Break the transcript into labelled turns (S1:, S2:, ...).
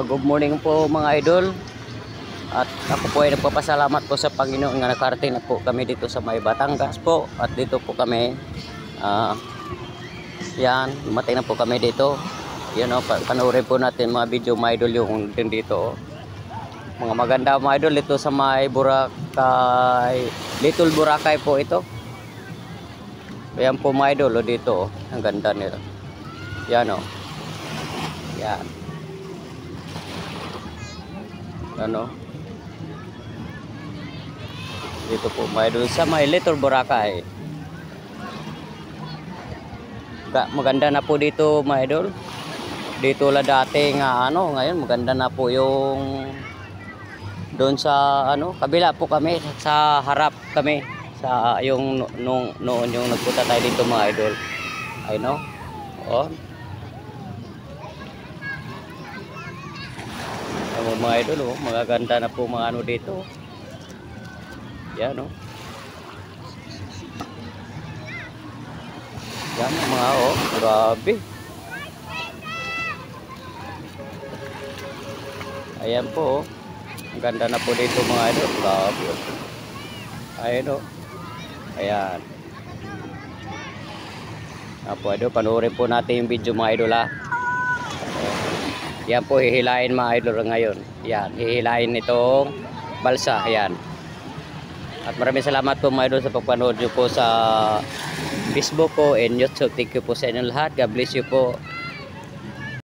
S1: Good morning po mga idol. At ako po ay nagpapasalamat po sa Panginoon nga nakarating na po kami dito sa may Batangas po. At dito po kami, yan, dumating na po kami dito. Yan o, panoorin po natin mga video mga idol yung din dito. Mga maganda mga idol dito sa may Boracay, Little Boracay po ito. Yan po mga idol dito, ang ganda nila. Yan o. Yan. Ano? Dito po may idol sa may Little Boracay. Maganda na po dito mga idol. Dito la dati nga ngayon maganda na po yung doon sa kabila po kami, sa harap kami sa yung noon yung nagpunta tayo dito mga idol. I know. Oh. Mga idol, magaganda na po mga dito. Yan yan mga grabe. Ayan po ang ganda na po dito mga idol, grabe. Ayan ayan po idol, panoorin po natin yung video mga idol Yan po hihilain mga idol ngayon. Yan, hihilain itong balsa. Yan. At maraming salamat po mga idol sa pagpanood nyo po sa Facebook po and YouTube. Thank you po sa inyong lahat. God bless you po.